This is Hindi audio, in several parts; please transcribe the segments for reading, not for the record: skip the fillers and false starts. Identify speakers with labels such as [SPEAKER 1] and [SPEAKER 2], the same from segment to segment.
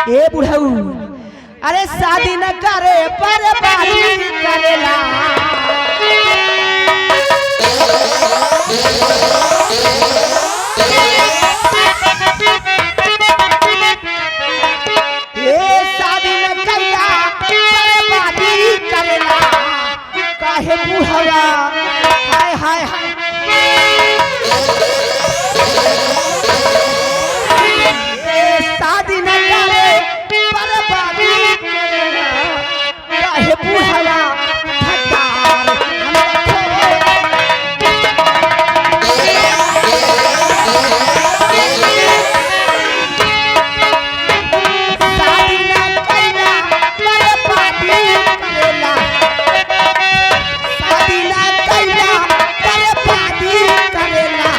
[SPEAKER 1] ए बुढ़ऊ अरे शादी न करे पर बाजी करेला ए शादी न कैला पर बाजी करेला काहे बुढ़वा हाय हाय हाय शादी न करे पर बाजी करेला काहे बुढ़वा फटार शादी न कैला पर बाजी करेला शादी न कैला पर बाजी करेला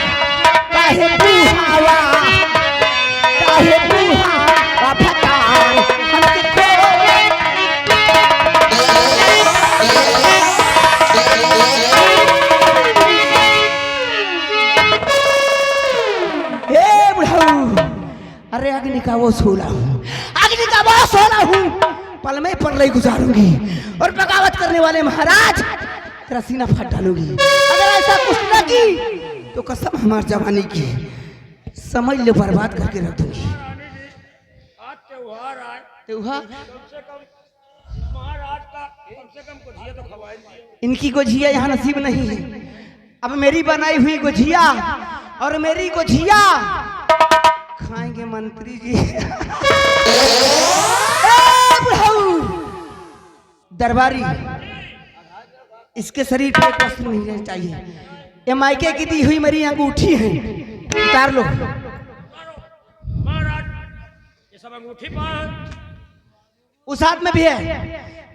[SPEAKER 1] काहे बुढ़वा काहे बुढ़वा फटार हमके हे बुढ़ऊ अरे अग्नि का वो सोला हूँ अग्नि का वो सोला हूँ पल में परलई गुजारूंगी और बगावत करने वाले महाराज तेरा सीना फाड़ डालूंगी अगर ऐसा कुछ न की तो कसम हमार जवानी की समझ ले बर्बाद करके रख दूंगी।
[SPEAKER 2] आज त्योहार आए
[SPEAKER 1] त्योहार
[SPEAKER 2] कम से कम महाराज का कम से कम गुझिया तो खवाए दिए।
[SPEAKER 1] इनकी गुझिया यहाँ नसीब नहीं है। अब मेरी बनाई हुई गुझिया और मेरी गुझिया खाएंगे मंत्री जी। ए बुढ़ऊ दरबारी इसके शरीर पे एक वस्त्र नहीं रहना चाहिए। ये मायके की दी हुई मेरी अंगूठी है उतार लो।
[SPEAKER 2] महाराज ये सब अंगूठी पाए
[SPEAKER 1] उस हाथ में भी है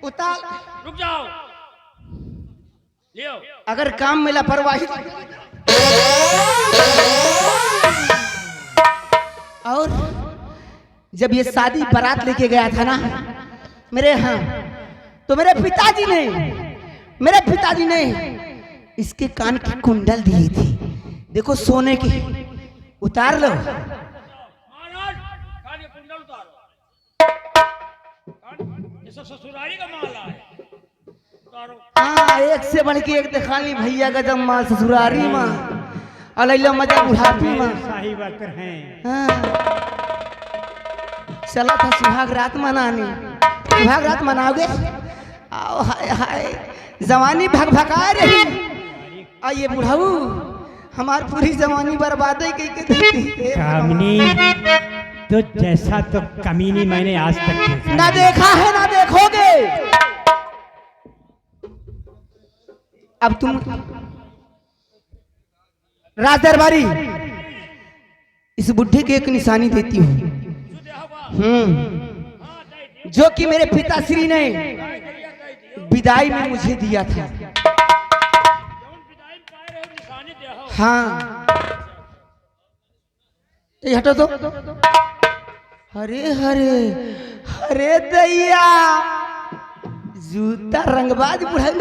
[SPEAKER 1] उतार।
[SPEAKER 2] रुक जाओ लियो।
[SPEAKER 1] अगर काम में लापरवाही और जब ये शादी बारात लेके गया था ना मेरे यहाँ तो मेरे पिताजी ने इसके कान की कुंडल दी थी। देखो सोने की उतार लो।
[SPEAKER 2] महाराज कान के कुंडल उतारो। ये सब ससुरारी का माल है उतारो।
[SPEAKER 1] हाँ एक से बढ़ के एक दिखा ली भैया का जब माल ससुरारी माँ अलैला मजा बुढ़ापी माँ
[SPEAKER 3] शाही वर्कर हैं।
[SPEAKER 1] हाँ चला था सुहाग रात मनाने। सुहाग रात मनाओगे आओ हाय हाय जवानी भग भगा रही आइए बुढ़ाऊ हमारी पूरी जवानी बर्बाद है
[SPEAKER 3] कामिनी तो जैसा तो कमीनी मैंने आज तक देखा
[SPEAKER 1] ना देखा है ना देखोगे। अब तुम राज दरबारी इस बुढ़े की एक निशानी देती हूँ जो कि मेरे पिताश्री ने विदाई में मुझे दिया था। हाँ ये हटो तो। हरे हरे हरे दैया जूता रंगबाज बुढ़ा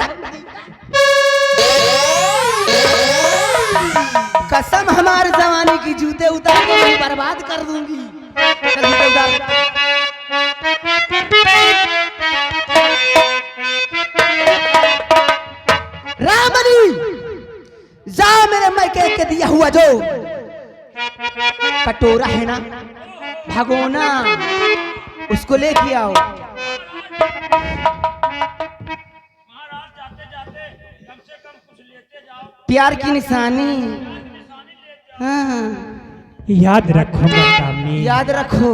[SPEAKER 1] कसम हमारे जवानी की जूते उतार के मैं बर्बाद कर दूंगी। चल जूते उतार। रामनी जा मेरे मैके के दिया हुआ जो कटोरा है ना भगोना उसको लेके आओ।
[SPEAKER 2] महाराज जाते जाते कम से कम कुछ लेते जाओ।
[SPEAKER 1] प्यार की निशानी। हाँ
[SPEAKER 3] याद रखो कामिनी
[SPEAKER 1] याद रखो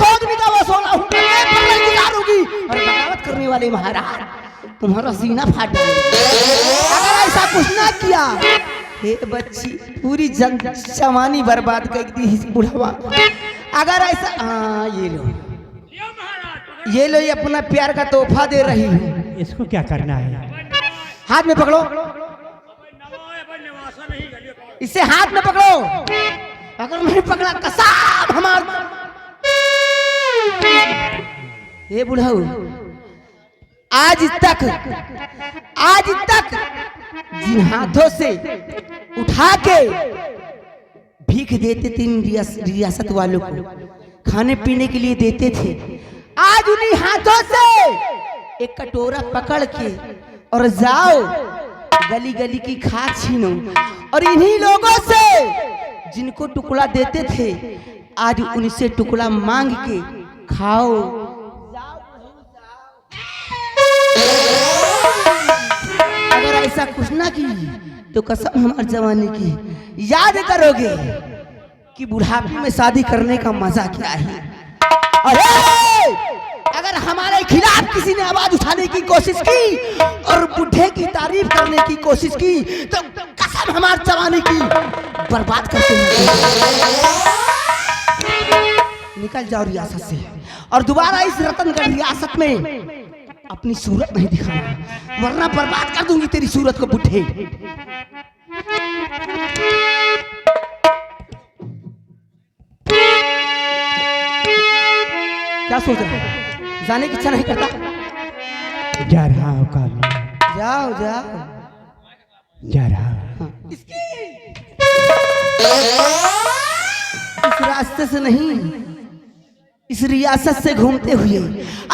[SPEAKER 1] अग्नि का वो सोना हूँ गुजारूंगी और बगावत करने वाले महाराज तुम्हारा सीना फाड़ डालेंगे। अगर ऐसा कुछ ना किया हे बच्ची पूरी जवानी बर्बाद कर दी इस बुढ़वा। अगर ऐसा हाँ ये लो
[SPEAKER 2] लियो महाराज।
[SPEAKER 1] ये लो ये अपना प्यार का तोहफा दे रही हूँ।
[SPEAKER 3] इसको क्या करना है?
[SPEAKER 1] हाथ में पकड़ो इसे हाथ में पकड़ो। अगर नहीं पकड़ा कसम हमारा। हे बुढ़ऊ आज तक जिन हाथों से उठा के भीख देते थे इन रियासत वालों को खाने पीने के लिए देते थे, आज उन्हीं हाथों से एक कटोरा पकड़ के और जाओ गली गली की खाद छीनो, और इन्हीं लोगों से जिनको टुकड़ा देते थे आज उनसे टुकड़ा मांग के खाओ। अगर ऐसा कुछ ना की तो कसम हमारी जवानी की याद करोगे कि बुढ़ापे में शादी करने का मजा क्या है। अरे अगर हमारे खिलाफ किसी ने आवाज उठाने की कोशिश की और बुढ़े की तारीफ करने की कोशिश की तो कसम हमारी जवानी की बर्बाद करके निकल जाओ रियासत से, और दोबारा इस रतनगढ़ रियासत में अपनी सूरत नहीं दिखाना, वरना बर्बाद कर दूंगी तेरी सूरत को बुढ़े। क्या सोच रहा है? जाने की इच्छा नहीं करता?
[SPEAKER 3] जा रहा हूँ कामिनी,
[SPEAKER 1] जाओ जाओ।
[SPEAKER 3] जा रहा हूँ।
[SPEAKER 1] हाँ। इस रास्ते से नहीं, इस रियासत से घूमते हुए,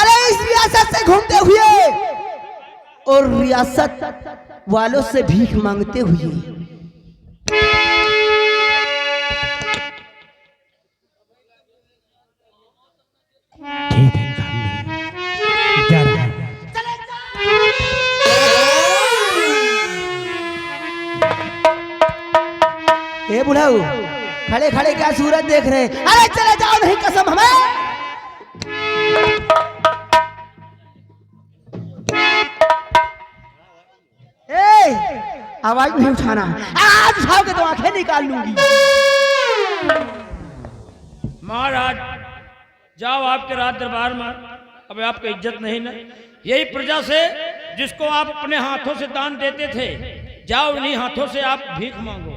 [SPEAKER 1] अरे इस रियासत से घूमते हुए और रियासत वालों से भीख मांगते हुए।
[SPEAKER 3] ठीक है कामिनी, जा रहा हूँ।
[SPEAKER 1] ए बुढ़ाऊ, खड़े खड़े क्या सूरत देख रहे? अरे चले जाओ, नहीं कसम हमें। आवाज नहीं उठाना, आज उठाओगे तो आंखें निकाल लूंगी।
[SPEAKER 2] महाराज जाओ आपके राज दरबार में, अब आपकी इज्जत नहीं ना। यही प्रजा से जिसको आप अपने हाथों से दान देते थे, जाओ इन्हीं हाथों से आप भीख मांगो।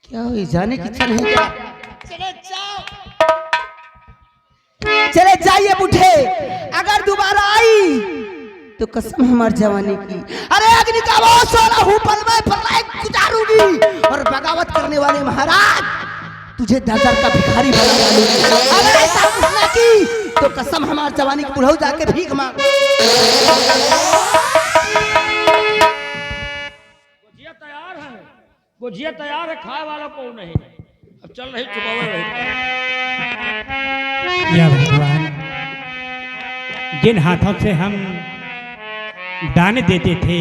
[SPEAKER 1] क्या हुई? जाने की इच्छा नहीं क्या? चले जाओ, चले जाइए बुढ़े। अगर दोबारा आई तो कसम हमारी जवानी की, अरे अग्नि का वो सोना हूँ पल में प्रलय गुजारूंगी, और बगावत करने वाले महाराज तुझे दरदर का भिखारी बना डालूंगी। अगर ऐसा कुछ ना की तो कसम हमारी जवानी की, बुढ़ऊ जाके भीख मांग।
[SPEAKER 2] गुजिया तैयार है, गुजिया तैयार है, खाए वाला को नहीं। अब चल रही चुकावे रही।
[SPEAKER 3] या भगवान, जिन हाथों से हम दान देते थे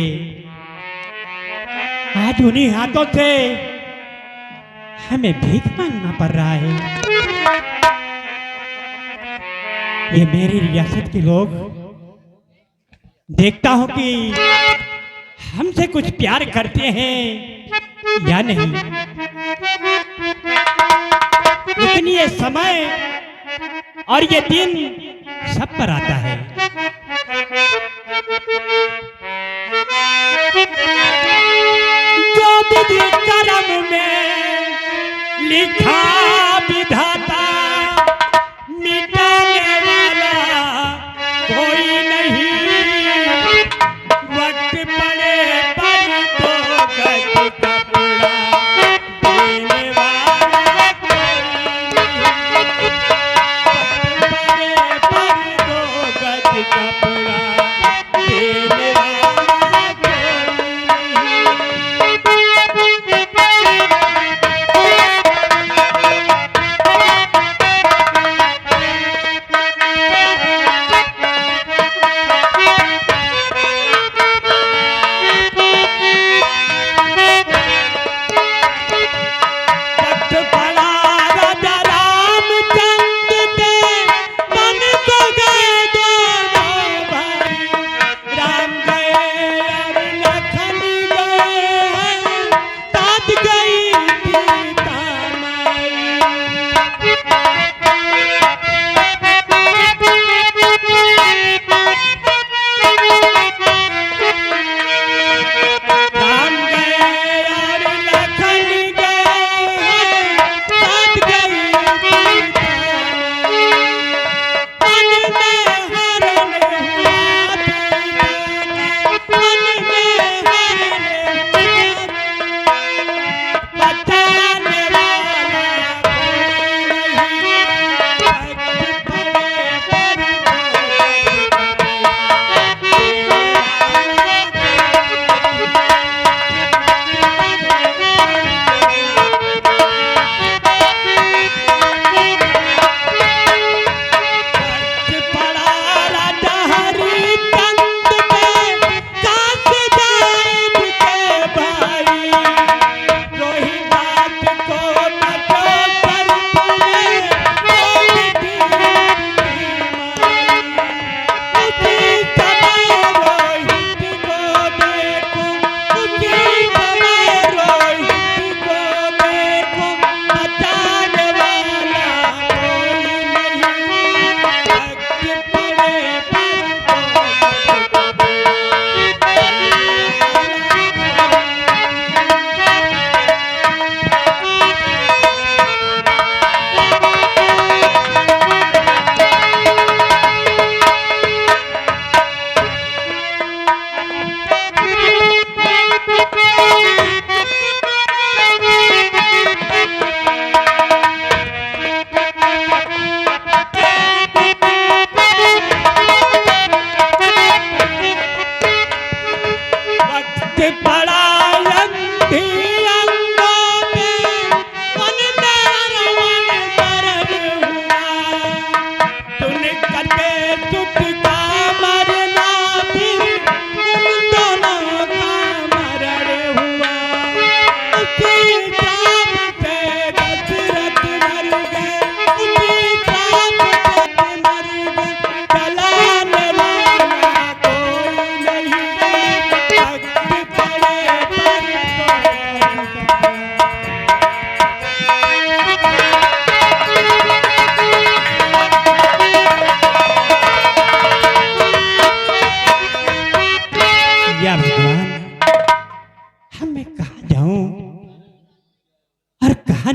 [SPEAKER 3] आज उन्हीं हाथों से हमें भीख मांगना पड़ रहा है। ये मेरी रियासत के लोग, देखता हूं कि हमसे कुछ प्यार करते हैं या नहीं, लेकिन ये समय और ये दिन सब पर आता है। जो विधि कर्म में लिखा विधाता, मिटाने वाला कोई नहीं। वक्त पड़े पर तो गज कपड़ा देने वाला कोई नहीं। वक्त पड़े पर तो गज कपड़ा देने वाला कोई नहीं।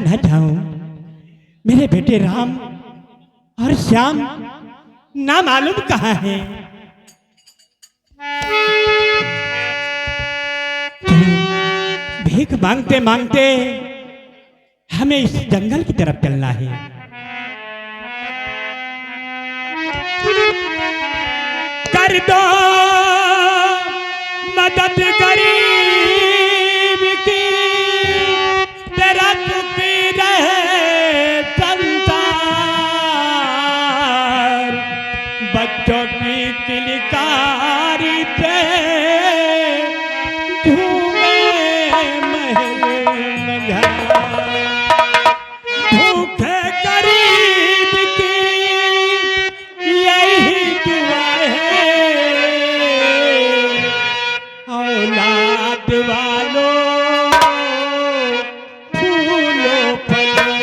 [SPEAKER 3] न जाऊं, मेरे बेटे राम और श्याम ना मालूम कहाँ है। भीख मांगते मांगते हमें इस जंगल की तरफ चलना है। कर दो मदद गरीब की, तेरा दुखी रहे संसार। बच्चों की किलकारी पे झूमे महल मझार। भूखे गरीब की यही दुआ है, औलाद वालों फूलो फलो।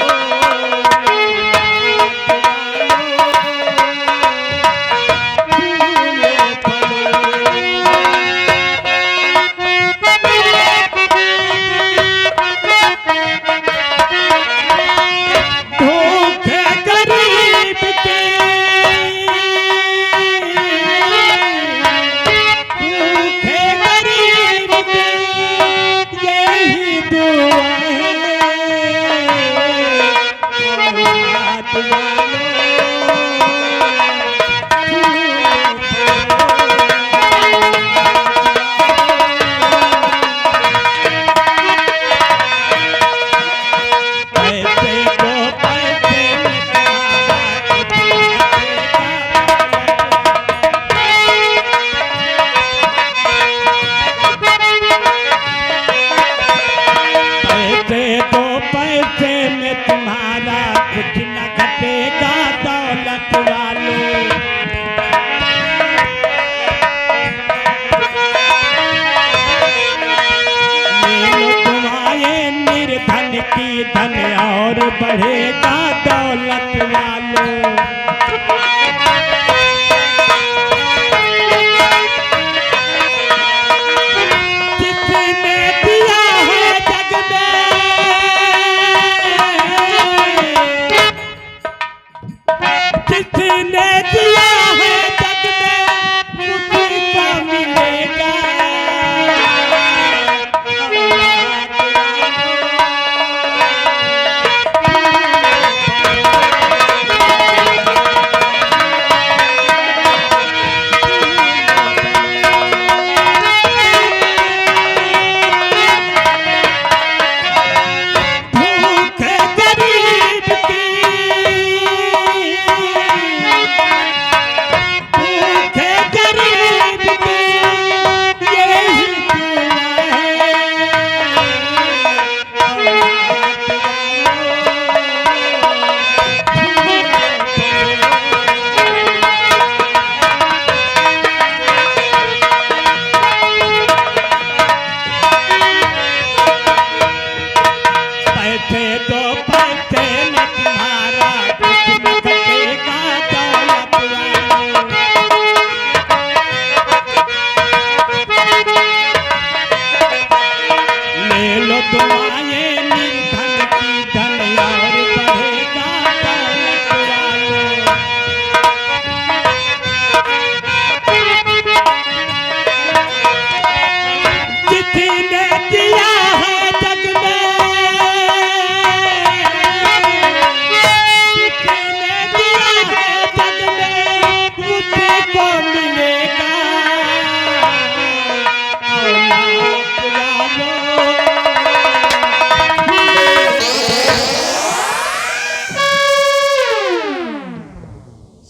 [SPEAKER 3] धन और बढ़ेगा दौलत वालों। जिसने दिया है जग में, जिसने दिया है जग में उसी को मिलेगा।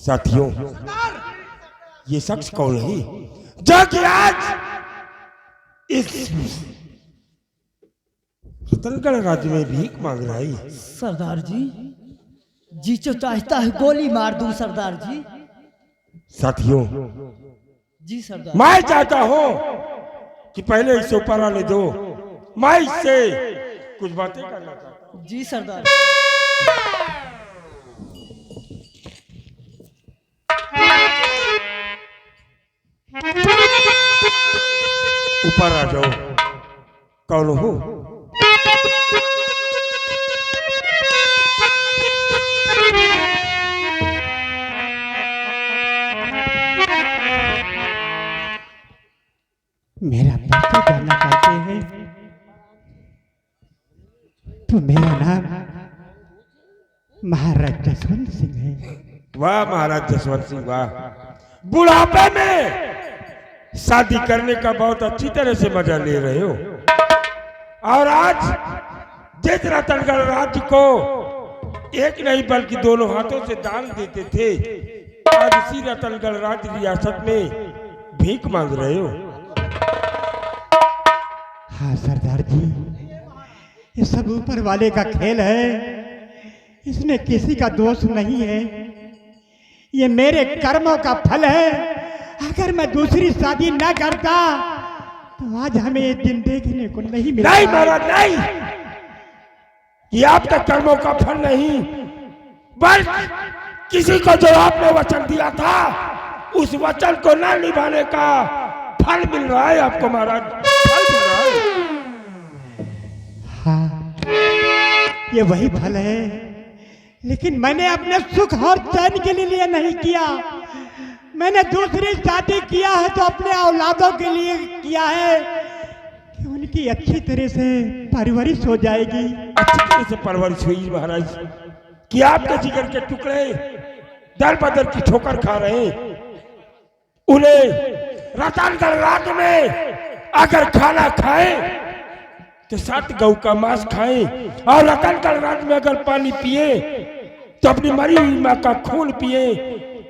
[SPEAKER 4] साथियों, ये शख्स कौन है जो कि आज इस रतनगढ़ राज्य में भीख मांग रहा है?
[SPEAKER 5] सरदार जी, जी जो चाहता है गोली मार दूं सरदार जी।
[SPEAKER 4] साथियों,
[SPEAKER 5] जी सरदार।
[SPEAKER 4] मैं चाहता हूं कि पहले इसे ऊपर आने दो, मैं इससे कुछ बातें करना चाहता हूं।
[SPEAKER 5] जी सरदार।
[SPEAKER 4] ऊपर आ जाओ। कौन हो?
[SPEAKER 3] महाराज जसवंत सिंह है।
[SPEAKER 4] वाह महाराज जसवंत सिंह वाह, बुढ़ापे में शादी करने का बहुत अच्छी तरह से मजा ले रहे हो। और आज जिस रतनगढ़ राज्य को एक नहीं बल्कि दोनों हाथों से दान देते थे, आज इसी रतनगढ़ राज्य रियासत में भीख मांग रहे हो।
[SPEAKER 3] हाँ सरदार जी, ये सब ऊपर वाले का खेल है, इसमें किसी का दोष नहीं है। ये मेरे कर्मों का फल है। अगर मैं दूसरी शादी न करता तो आज हमें ये दिन देखने को नहीं मिला।
[SPEAKER 4] नहीं महाराज नहीं, ये आपके कर्मों का फल नहीं, बस किसी को जो आपने वचन दिया था उस वचन को न निभाने का फल मिल रहा है आपको महाराज, फल मिल रहा है।
[SPEAKER 3] हाँ, ये वही फल है, लेकिन मैंने अपने सुख और चैन के लिए नहीं किया। मैंने दूसरी शादी किया है तो अपने औलादों के लिए किया है कि उनकी अच्छी तरह से परवरिश हो जाएगी।
[SPEAKER 4] अच्छी तरह से परवरिश हुई महाराज कि आपके जिगर के टुकड़े दर बदर की ठोकर खा रहे हैं। उन्हें रतनगढ़ राज्य में अगर खाना खाएं तो 7 गौ का मांस खाएं, और रतनगढ़ राज्य में अगर पानी पिए तो अपनी मरी हुई माँ का खून पिए।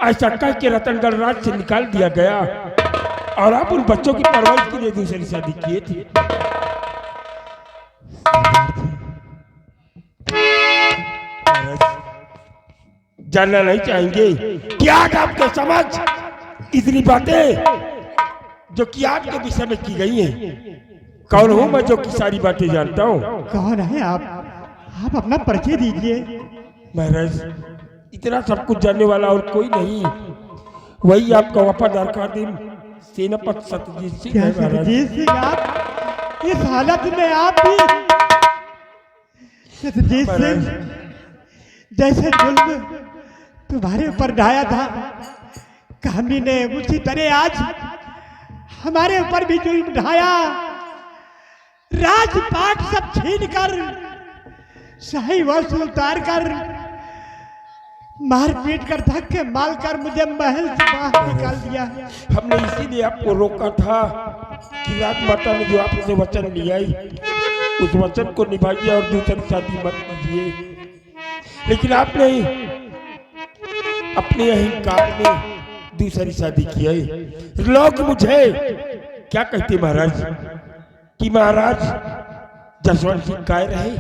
[SPEAKER 4] ऐसा कह के रतनगढ़ राज्य से निकाल दिया गया, और आप उन बच्चों की परवरिश के लिए दूसरी शादी किए थे। जानना नहीं चाहेंगे कि आज आपके समझ इतनी बातें जो कि आपके विषय में की गई हैं, कौन हूं मैं जो कि सारी बातें जानता हूं?
[SPEAKER 3] कौन है आप अपना परिचय दीजिए।
[SPEAKER 4] महाराज इतना सब कुछ जानने वाला और कोई नहीं, वही आपका वफादार खादिम सेनापति सत्यजीत सिंह है महाराज।
[SPEAKER 3] सत्यजीत सिंह, आप इस हालत में आप भी सत्यजीत सिंह, जैसे जुल्म तुम्हारे ऊपर ढाया था कहानी ने, उसी तरह आज हमारे ऊपर भी जुल्म ढाया। राजपाट सब छीन कर, शाही वंश उतार कर, मार पीट कर, धक्के मार कर मुझे महल से बाहर निकाल दिया।
[SPEAKER 4] हमने इसीलिए आपको रोका था कि राजमाता ने जो आपसे वचन लिया उस वचन को निभाइए और दूसरी शादी मत कीजिए, लेकिन आपने अपने अहंकार में दूसरी शादी की है। लोग मुझे क्या कहते महाराज कि महाराज जसवंत सिंह काय रहे।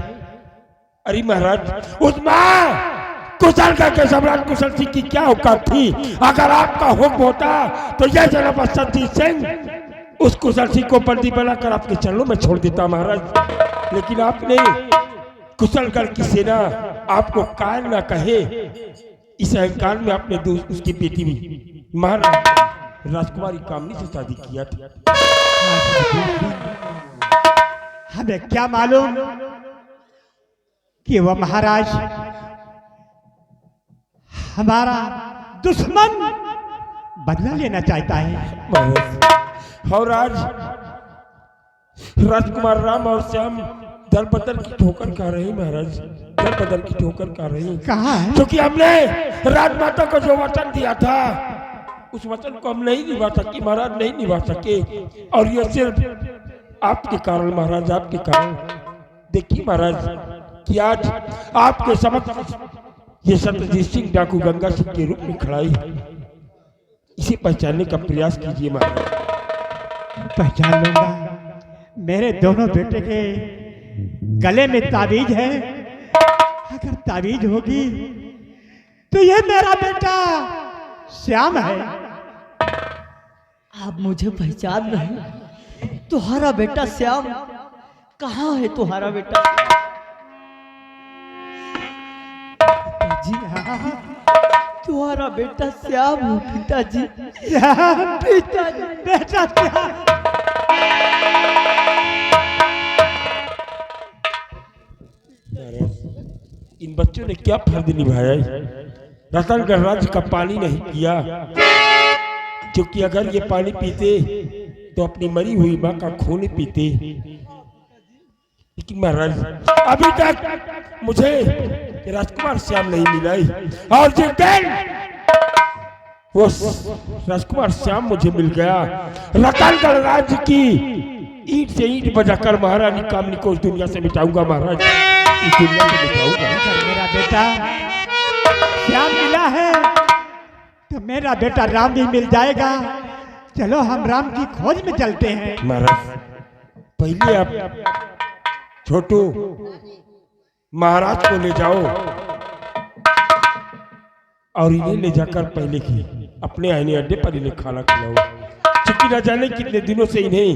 [SPEAKER 4] अरे महाराज उस माँ कुशल के सम्राट कुशल सिंह की क्या औकात थी? अगर आपका हुक्म होता तो यह जनाब सत्यजीत सिंह उस कुशल सिंह को बंदी बनाकर आपके चरणों में छोड़ देता महाराज, लेकिन आपने कुशलगढ़ की सेना आपको काय ना कहे, इस अहंकार में आपने उसकी बेटी भी महाराज राजकुमारी कामनी से शादी किया था।
[SPEAKER 3] हमें क्या मालूम कि वह महाराज हमारा दुश्मन बदला लेना चाहता है।
[SPEAKER 4] और आज राजकुमार राम और श्याम दर बदल की ठोकर खा रहे हैं महाराज, दर बदल की ठोकर खा रहे हैं।
[SPEAKER 3] कहाँ है?
[SPEAKER 4] क्योंकि हमने राजमाता को जो वचन दिया था उस वचन को हम नहीं निभा सके महाराज, नहीं निभा सके, और ये सिर्फ आपके कारण महाराज, आपके कारण। देखिए महाराज कि आज आपके समक्ष ये सत्यजीत सिंह डाकू गंगा सिंह के रूप में खड़ा है, इसे पहचानने का प्रयास कीजिए महाराज।
[SPEAKER 3] पहचान लूंगा। मेरे दोनों बेटे के गले में ताबीज है, अगर ताबीज होगी तो ये मेरा बेटा श्याम है।
[SPEAKER 5] आप मुझे पहचान रहे? तुम्हारा बेटा श्याम कहाँ है? तुम्हारा बेटा
[SPEAKER 3] जी हाँ,
[SPEAKER 5] तुम्हारा बेटा श्याम हो पिताजी।
[SPEAKER 3] श्याम,
[SPEAKER 5] पिताजी,
[SPEAKER 3] बेटा श्याम।
[SPEAKER 4] इन बच्चों ने क्या फर्ज निभाया है? रतनगढ़ राज्य का पानी नहीं पिया, क्योंकि अगर ये पानी पीते तो अपनी मरी हुई माँ का खून पीते। लेकिन महाराज अभी तक मुझे राजकुमार श्याम नहीं मिलाई, और जिस दिन वो राजकुमार श्याम मुझे मिल गया, रतनगढ़ राज्य की ईंट से ईंट बजाकर महारानी कामनी को इस दुनिया से मिटाऊंगा। महाराज, इस दुनिया से मिटाऊंगा।
[SPEAKER 3] अगर मेरा बेटा श्याम मिला है तो मेरा बेटा राम भी मिल जाएगा। चलो हम राम की खोज में चलते हैं।
[SPEAKER 4] महाराज, पहले आप छोटू महाराज को ले जाओ और इन्हें ले जाकर पहले की अपने आईने अड्डे पर इन्हें खाना खिलाओ, क्योंकि न जाने कितने दिनों से इन्हें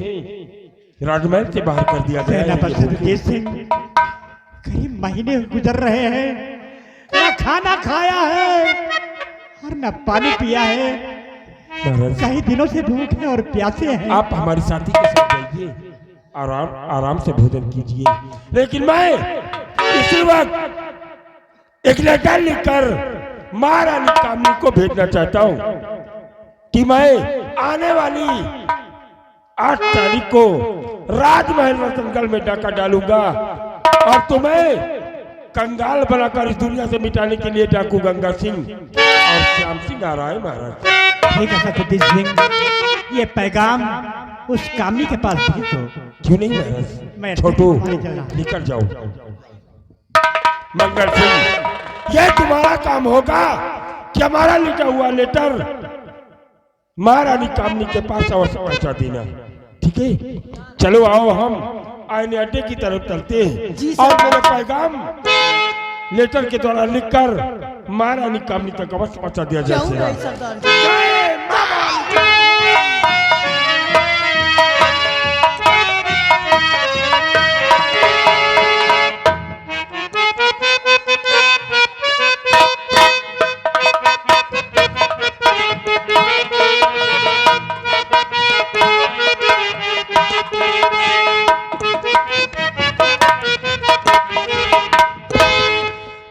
[SPEAKER 4] राजमहल से बाहर कर दिया गया है।
[SPEAKER 3] सुरजीत सिंह, करीब महीने गुजर रहे हैं, न खाना खाया है और न पानी पिया है।
[SPEAKER 4] महाराज,
[SPEAKER 3] कई दिनों से भूख है और प्यासे हैं।
[SPEAKER 4] आप हमारे साथी के साथ जाइए, आराम से भोजन कीजिए, लेकिन मैं इसी वक्त एक लेटर लिखकर महारानी कामनी को भेजना चाहता हूं कि मैं आने वाली 8 तारीख को राजमहल रतनगढ़ में डाका डालूंगा और तुम्हें कंगाल बनाकर इस दुनिया से मिटाने के लिए डाकू गंगा सिंह और श्याम सिंह आ रहा है। महाराज,
[SPEAKER 3] ठीक है सतुद्दीन सिंह, ये पैगाम उस कामी के पास भेजो।
[SPEAKER 4] क्यों नहीं महाराज? छोटू, निकल जाओ। मंगल सिंह, यह तुम्हारा काम होगा कि हमारा लिखा हुआ लेटर महारानी कामनी के पास अवश्य पहुंचा देना, ठीक है? चलो आओ, हम आईने अड्डे की तरफ चलते हैं और मेरा पैगाम लेटर के द्वारा लिखकर महारानी कामनी तक अवश्य पहुंचा दिया जाए।
[SPEAKER 5] सरदार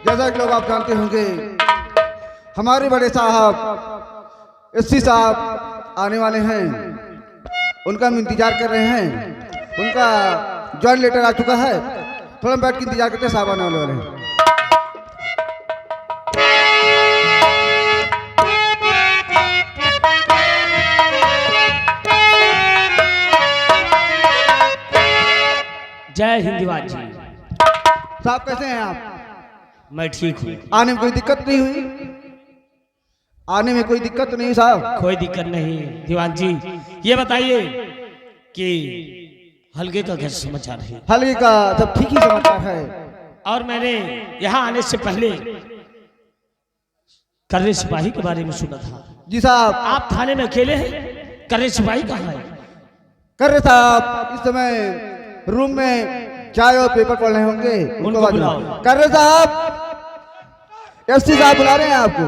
[SPEAKER 6] जैसा कि लोग आप जानते होंगे, हमारे बड़े साहब एससी साहब आने वाले हैं, उनका हम इंतजार कर रहे हैं। उनका ज्वाइन लेटर आ चुका है, थोड़ा बैठ के इंतजार करते हैं, साहब आने वाले हैं।
[SPEAKER 2] जय हिंद दिवान जी।
[SPEAKER 6] साहब कैसे हैं आप?
[SPEAKER 2] मैं ठीक हूँ।
[SPEAKER 6] आने में कोई दिक्कत नहीं हुई? आने में कोई दिक्कत नहीं साहब?
[SPEAKER 2] कोई दिक्कत नहीं दीवान जी। ये बताइए कि हल्के का कैसा समाचार है?
[SPEAKER 6] हल्के का सब ठीक ही समाचार है।
[SPEAKER 2] और मैंने यहाँ आने से पहले कर्रे सिपाही के बारे में सुना था।
[SPEAKER 6] जी साहब।
[SPEAKER 2] आप थाने में अकेले हैं? कर्रे सिपाही कहाँ है?
[SPEAKER 6] कर्रे साहब इस समय रूम में चाय और पेपर पढ़ रहे होंगे, उनको बुलाओ। कर्रे साहब, एससी साहब बुला रहे हैं आपको।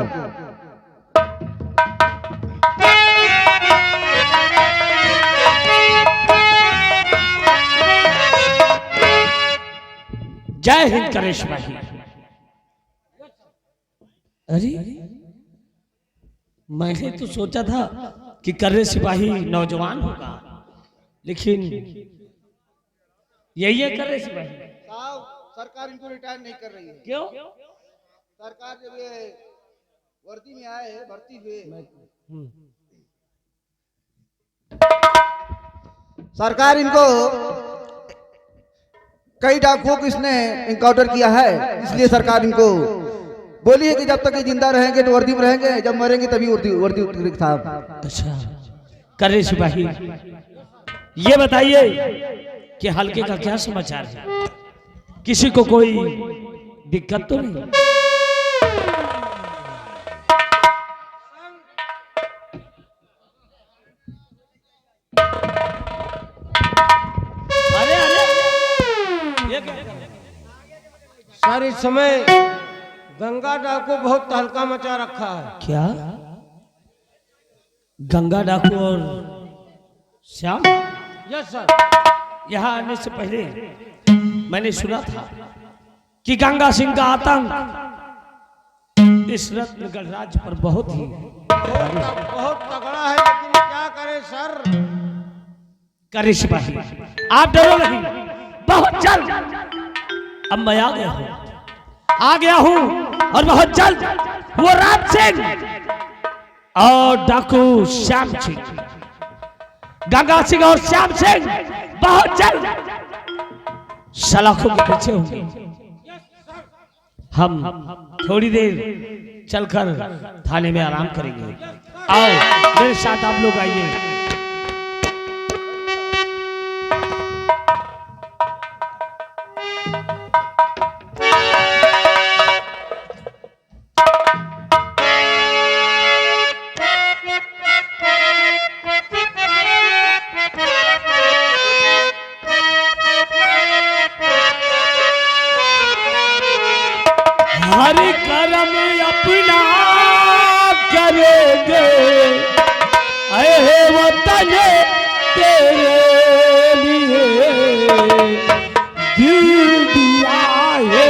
[SPEAKER 2] जय हिंद कर्रे सिपाही। अरे मैंने तो सोचा था कि कर्रे सिपाही नौजवान होगा, लेकिन यही है कर्रे सिपाही।
[SPEAKER 6] साहब सरकार इनको रिटायर नहीं कर रही है।
[SPEAKER 2] क्यों?
[SPEAKER 6] सरकार जब ये वर्दी में आए हैं, भर्ती हुए, सरकार इनको कई डाकुओं को इसने इनकाउंटर किया है, इसलिए सरकार इनको बोली है कि जब तक ये जिंदा रहेंगे तो वर्दी में रहेंगे, जब मरेंगे तभी वर्दी उतरेगी साहब।
[SPEAKER 2] अच्छा कर्रे सिपाही, ये बताइए कि हल्के का क्या समाचार है? किसी को कोई दिक्कत तो नहीं? अरे अरे ये क्या?
[SPEAKER 7] सर इस समय गंगा डाकू बहुत तहलका मचा रखा है।
[SPEAKER 2] क्या गंगा डाकू और श्याम?
[SPEAKER 7] Yes sir.
[SPEAKER 2] यहाँ आने से पहले मैंने सुना था कि गंगा सिंह का आतंक इस रत्नगढ़ राज्य पर बहुत
[SPEAKER 7] बहुत तगड़ा है, लेकिन क्या करें सर।
[SPEAKER 2] कर्रे सिपाही, आप डरो नहीं, बहुत जल्द अब मैं आ गया हूँ।
[SPEAKER 4] आ गया हूं और बहुत जल्द वो राम सिंह और डाकू श्याम सिंह, गंगा सिंह और श्याम सिंह बहुत जल्द सलाखों के पीछे होंगे। हम थोड़ी देर चलकर थाने में आराम करेंगे। आओ मेरे साथ आप लोग आइए। हरि कर्म अपना करेंगे ऐ वतन तेरे लिए, दिल दिया है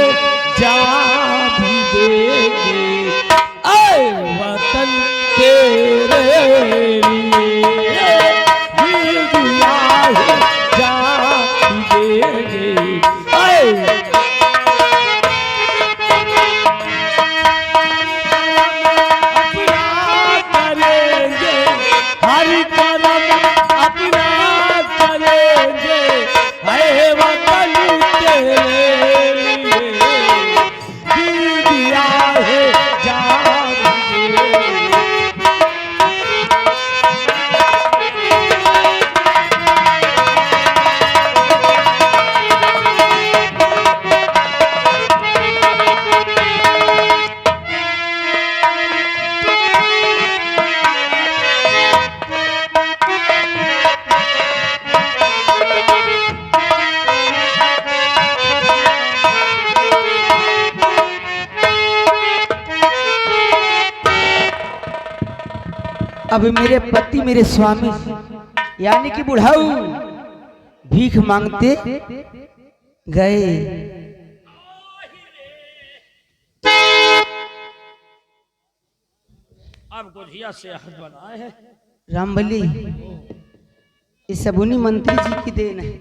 [SPEAKER 4] जान भी देंगे ऐ वतन तेरे लिए, दिल दिया है जान भी देंगे ऐ
[SPEAKER 1] अब मेरे पति मेरे स्वामी यानी कि बुढ़ाऊ भीख मांगते गए।
[SPEAKER 2] अब गुजिया से हद बनाए हैं।
[SPEAKER 1] रामबली ये सब उन्हीं मंत्री जी की देन है।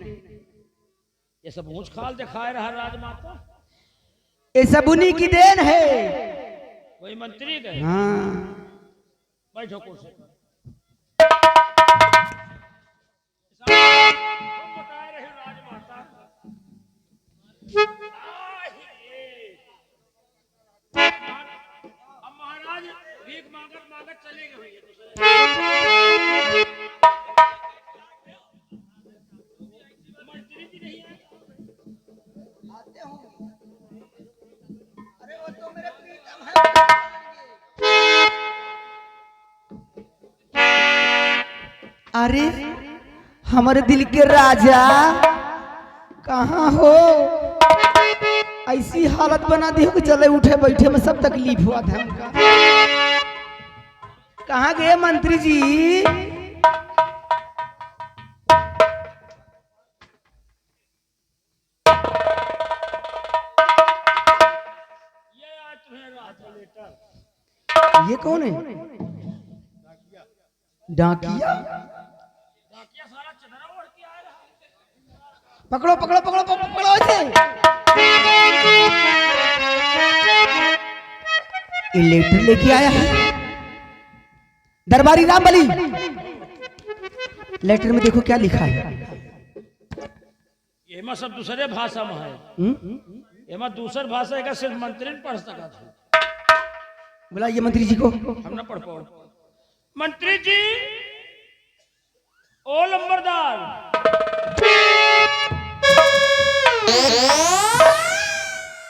[SPEAKER 2] ये सब ऊंच खाल दिखाए रहा राजमाता,
[SPEAKER 1] ये सब उन्हीं की देन है।
[SPEAKER 2] वही मंत्री गए।
[SPEAKER 1] हाँ
[SPEAKER 2] बैठो कुर्सी पर। अब महाराज भीख मांगत मांगत चले गए। मंत्री जी नहीं आए।
[SPEAKER 1] अरे वो तो मेरे प्रीतम है। अरे हमारे दिल के राजा कहाँ हो? ऐसी हालत बना दी हो कि चले उठे बैठे में सब तकलीफ हुआ था हमका। कहाँ गए मंत्री जी?
[SPEAKER 2] ये आज तुम्हें रात लेटर।
[SPEAKER 1] ये कौन है? डाकिया।
[SPEAKER 2] डाकिया सारा चदरा ओढ़ के आ रहा।
[SPEAKER 1] पकड़ो पकड़ो पकड़ो पकड़ो इसे। ये लेटर लेके आया है दरबारी रामबली। लेटर में देखो क्या लिखा है।
[SPEAKER 2] ये सब दूसरे भाषा में है। ये दूसर भाषा का सिर्फ मंत्री पढ़ सका था।
[SPEAKER 1] बुलाइए मंत्री जी को।
[SPEAKER 2] हम ना पढ़ पाओ। मंत्री जी ओ लंबरदार,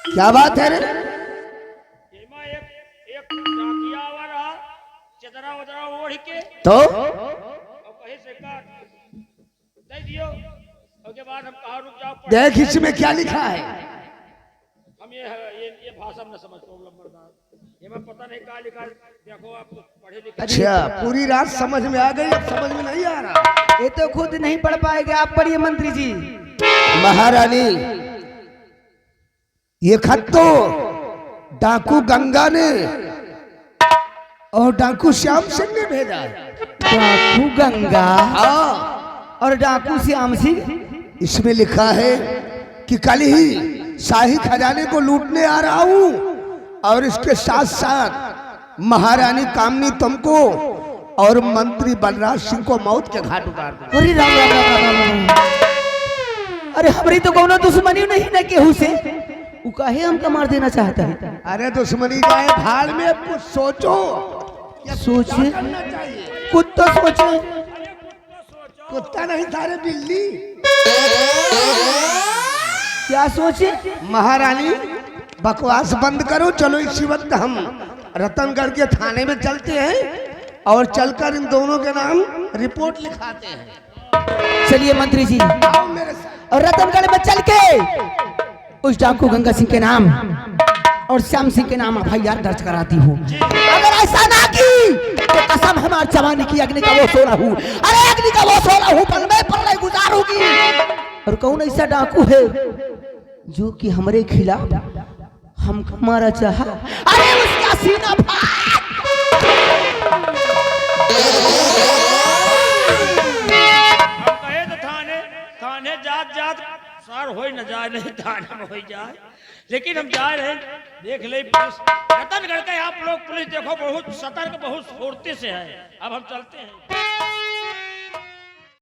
[SPEAKER 1] क्या बात है रे?
[SPEAKER 2] एमा एक डाकिया आवा रहा चदरा वदरा ओढ़ के
[SPEAKER 1] तो
[SPEAKER 2] और कहीं से काट दे दियो। उसके बाद हम कहा रुक जाओ।
[SPEAKER 1] देख इसमें क्या लिखा है।
[SPEAKER 2] हम ये भाषा में न समझ पाओ लंबरदार। ये मैं पता नहीं कहा लिखा। देखो आप तो पढ़े लिखे।
[SPEAKER 6] अच्छा पूरी रात समझ में आ गई, अब समझ में नहीं आ रहा।
[SPEAKER 1] ये तो खुद नहीं पढ़ पाएंगे, आप पढ़िए मंत्री जी।
[SPEAKER 6] महारानी ये खत तो डाकू गंगा ने और डाकू श्याम सिंह ने भेजा है।
[SPEAKER 1] डाकू गंगा
[SPEAKER 6] हाँ
[SPEAKER 1] और डाकू श्याम सिंह।
[SPEAKER 6] इसमें लिखा है कि कल ही
[SPEAKER 1] शाही खजाने को लूटने आ रहा हूँ और इसके साथ साथ महारानी कामनी तुमको और मंत्री बलराज सिंह को मौत के घाट उतार दूं।
[SPEAKER 5] अरे राम राम राम राम राम राम। अरे हमारी तो कोनो दुश्मनी नहीं ना केहू से, वो काहे हमका मार देना चाहता है?
[SPEAKER 1] अरे दुश्मनी जाए भाड़ में, कुछ सोचो।
[SPEAKER 5] सोचे
[SPEAKER 1] करना चाहिए।
[SPEAKER 5] कुत्ता सोचे,
[SPEAKER 1] कुत्ता नहीं थारे बिल्ली।
[SPEAKER 5] क्या सोचे?
[SPEAKER 1] महारानी बकवास बंद करो, चलो इसी वक्त हम रतनगढ़ के थाने में चलते हैं और चलकर इन दोनों के नाम रिपोर्ट लिखाते हैं।
[SPEAKER 5] चलिए मंत्री जी,
[SPEAKER 1] आओ मेरे साथ।
[SPEAKER 5] और रतनगढ़ में चल के उस डाकू गंगा सिंह के नाम और श्याम सिंह के नाम एफआईआर दर्ज कराती हूँ। अगर ऐसा ना की तो कसम हमारे जवानी की अग्नि का वो सोना हूँ, अरे अग्नि का वो सोना हूँ, पल में पल गुजारूंगी। और कौन ऐसा डाकू है जो कि हमारे खिलाफ हमको मारा चाहा? अरे उसका सीना फाड़।
[SPEAKER 2] हम कहे तो थाने जात सार हो न जाए, नहीं थाने में हो जाए, लेकिन हम जा रहे हैं। देख ले पुलिस, रतनगढ़ का आप लोग पुलिस देखो बहुत सतर्क, बहुत फुर्ती से है। अब हम चलते हैं।